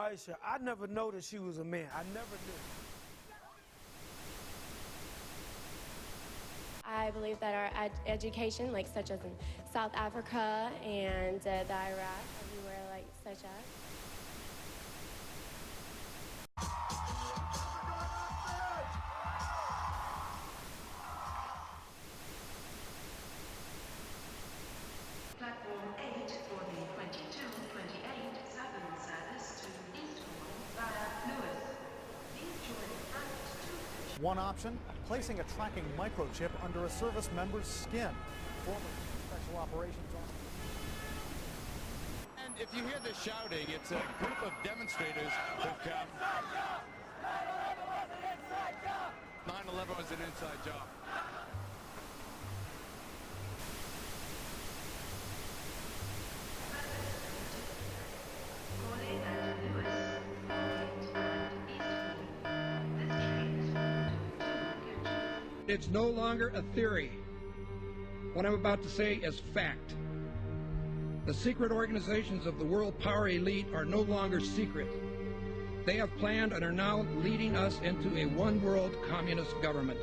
Aisha, I never noticed she was a man. I never knew. I believe that our education, like such as in South Africa and the Iraq, everywhere like such as. Platform 8 for the 2228 Southern service to Eastbourne via Lewis. Please join front 2. One option, placing a tracking microchip under a service member's skin. Former Special Operations Officer. And if you hear the shouting, it's a group of demonstrators who've come. 9/11 was an inside job. Calling at Lewis, and Eastbourne. This train is full to 2 coaches. It's no longer a theory. What I'm about to say is fact. The secret organizations of the world power elite are no longer secret. They have planned and are now leading us into a one-world communist government.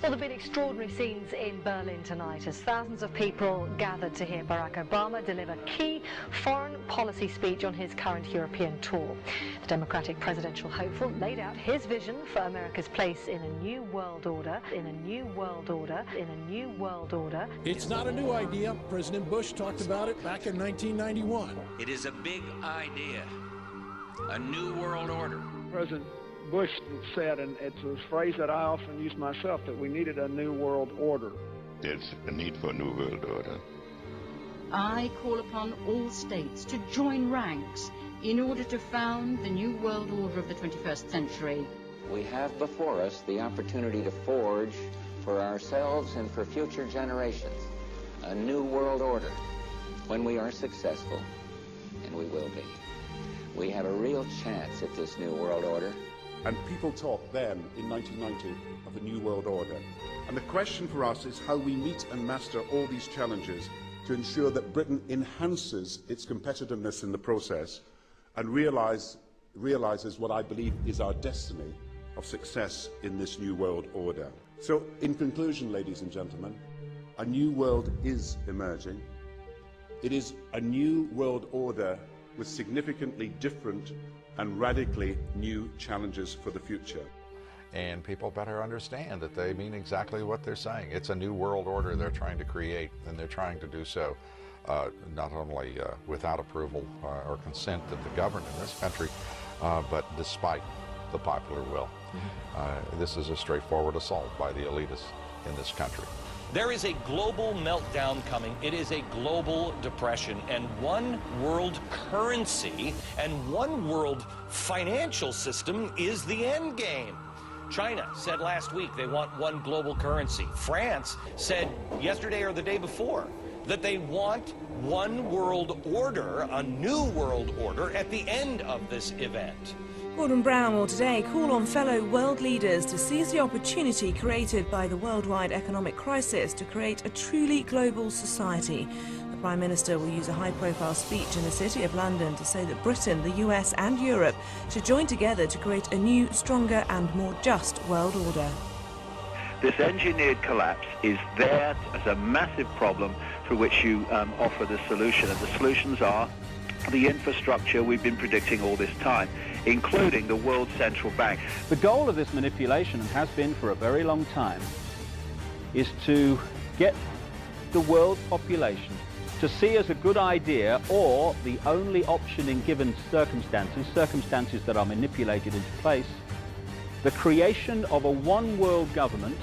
Well, there have been extraordinary scenes in Berlin tonight as thousands of people gathered to hear Barack Obama deliver key foreign policy speech on his current European tour. The Democratic presidential hopeful laid out his vision for America's place in a new world order, in a new world order, in a new world order. It's not a new idea. President Bush talked about it back in 1991. It is a big idea, a new world order. President Bush said, and it's a phrase that I often use myself, that we needed a new world order. There's a need for a new world order. I call upon all states to join ranks in order to found the new world order of the 21st century. We have before us the opportunity to forge for ourselves and for future generations a new world order. When we are successful, and we will be, we have a real chance at this new world order. And people talked then, in 1990, of a new world order. And the question for us is how we meet and master all these challenges to ensure that Britain enhances its competitiveness in the process and realizes what I believe is our destiny of success in this new world order. So, in conclusion, ladies and gentlemen, a new world is emerging. It is a new world order with significantly different and radically new challenges for the future. And people better understand that they mean exactly what they're saying. It's a new world order they're trying to create, and they're trying to do so not only without approval or consent of the governed in this country, but despite the popular will. This is a straightforward assault by the elitists in this country. There is a global meltdown coming. It is a global depression, and one world currency and one world financial system is the end game. China said last week they want one global currency. France said yesterday or the day before that they want one world order, a new world order, at the end of this event. Gordon Brown will today call on fellow world leaders to seize the opportunity created by the worldwide economic crisis to create a truly global society. The Prime Minister will use a high-profile speech in the City of London to say that Britain, the US and Europe should join together to create a new, stronger and more just world order. This engineered collapse is there as a massive problem through which you offer the solution, and the solutions are the infrastructure we've been predicting all this time, including the World Central Bank. The goal of this manipulation, and has been for a very long time, is to get the world population to see as a good idea, or the only option in given circumstances that are manipulated into place, the creation of a one-world government,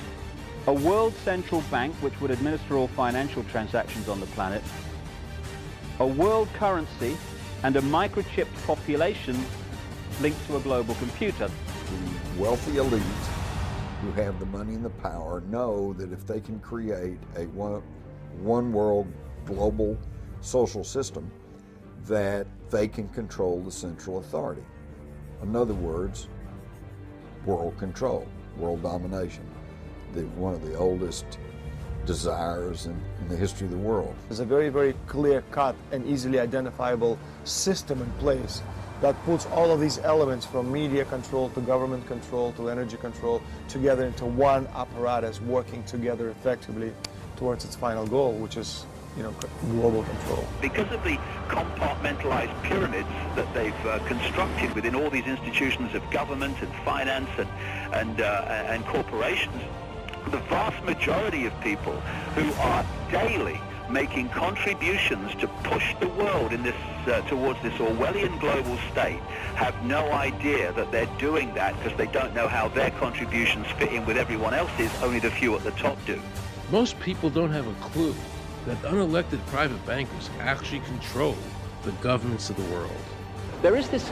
a world central bank which would administer all financial transactions on the planet, a world currency, and a microchipped population linked to a global computer. The wealthy elite who have the money and the power know that if they can create a one world global social system, that they can control the central authority. In other words, world control, world domination, one of the oldest desires in the history of the world. There's a very, very clear-cut and easily identifiable system in place that puts all of these elements from media control to government control to energy control together into one apparatus working together effectively towards its final goal, which is, global control. Because of the compartmentalized pyramids that they've constructed within all these institutions of government and finance and corporations, the vast majority of people who are daily making contributions to push the world in this towards this Orwellian global state have no idea that they're doing that because they don't know how their contributions fit in with everyone else's. Only the few at the top do. Most people don't have a clue that unelected private bankers actually control the governments of the world. There is this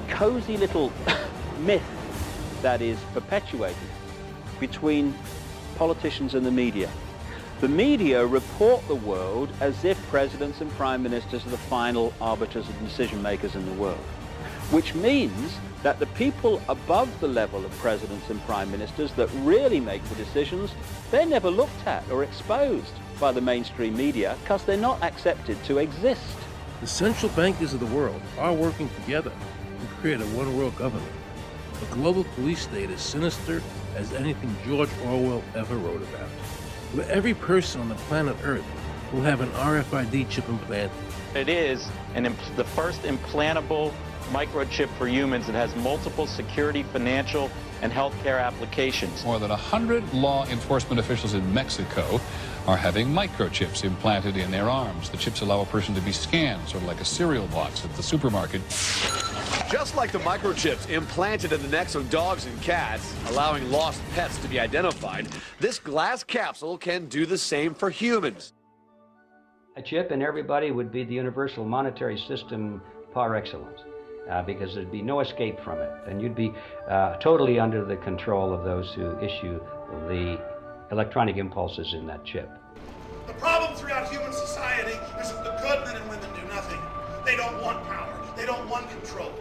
cozy little myth that is perpetuated between politicians and the media. The media report the world as if presidents and prime ministers are the final arbiters and decision makers in the world, which means that the people above the level of presidents and prime ministers that really make the decisions, they're never looked at or exposed by the mainstream media because they're not accepted to exist. The central bankers of the world are working together to create a one-world government. A global police state as sinister as anything George Orwell ever wrote about, where every person on the planet Earth will have an RFID chip implanted. It is the first implantable microchip for humans that has multiple security, financial, and healthcare applications. More than 100 law enforcement officials in Mexico are having microchips implanted in their arms. The chips allow a person to be scanned, sort of like a cereal box at the supermarket. Just like the microchips implanted in the necks of dogs and cats, allowing lost pets to be identified, this glass capsule can do the same for humans. A chip in everybody would be the universal monetary system par excellence, because there'd be no escape from it, and you'd be totally under the control of those who issue the electronic impulses in that chip. The problem throughout human society is that the good men and women do nothing. They don't want power. They don't want control.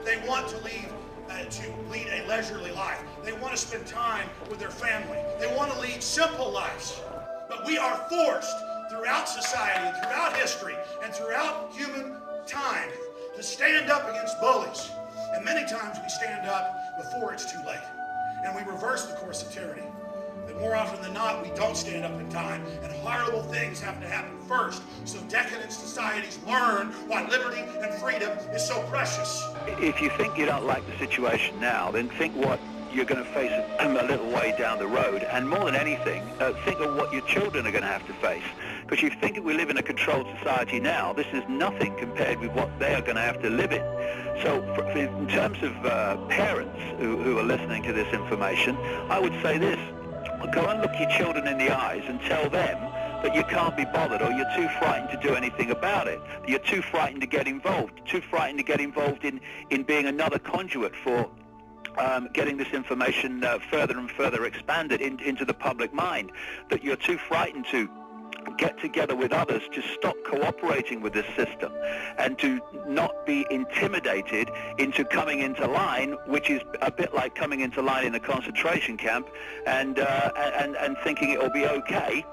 They want to lead a leisurely life. They want to spend time with their family. They want to lead simple lives. But we are forced throughout society, throughout history, and throughout human time to stand up against bullies. And many times we stand up before it's too late. And we reverse the course of tyranny. But more often than not, we don't stand up in time, and horrible things have to happen first, so decadent societies learn why liberty and freedom is so precious. If you think you don't like the situation now, then think what you're going to face a little way down the road, and more than anything, think of what your children are going to have to face. Because you think we live in a controlled society now, this is nothing compared with what they are going to have to live in. So in terms of parents who are listening to this information, I would say this: go and look your children in the eyes and tell them that you can't be bothered, or you're too frightened to do anything about it. You're too frightened to get involved, too frightened to get involved in being another conduit for getting this information further and further expanded into the public mind, that you're too frightened to get together with others to stop cooperating with this system and to not be intimidated into coming into line, which is a bit like coming into line in a concentration camp and thinking it will be okay.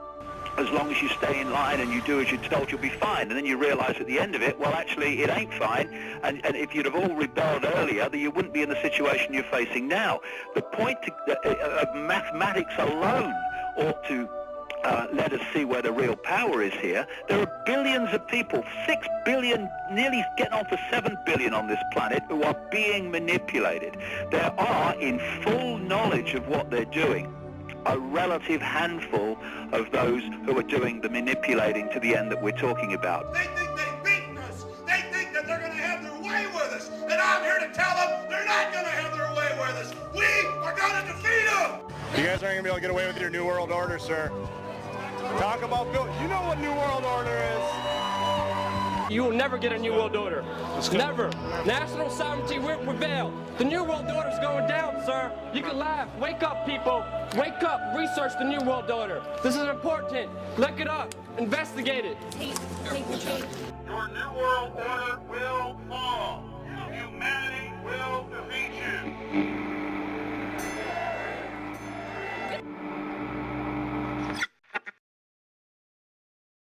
As long as you stay in line and you do as you're told, you'll be fine. And then you realize at the end of it, well, actually, it ain't fine. And if you'd have all rebelled earlier, then you wouldn't be in the situation you're facing now. The point of mathematics alone ought to let us see where the real power is here. There are billions of people, 6 billion, nearly getting on for 7 billion on this planet, who are being manipulated. There are, in full knowledge of what they're doing, a relative handful of those who are doing the manipulating to the end that we're talking about. They think they've beaten us. They think that they're going to have their way with us. And I'm here to tell them they're not going to have their way with us. We are going to defeat them. You guys aren't going to be able to get away with your New World Order, sir. Talk about Bill. You know what New World Order is. You will never get a New World Order. Never. National sovereignty will prevail. The New World Order is going down, sir. You can laugh. Wake up, people. Wake up. Research the New World Order. This is important. Look it up. Investigate it. Your New World Order will fall. Humanity will defeat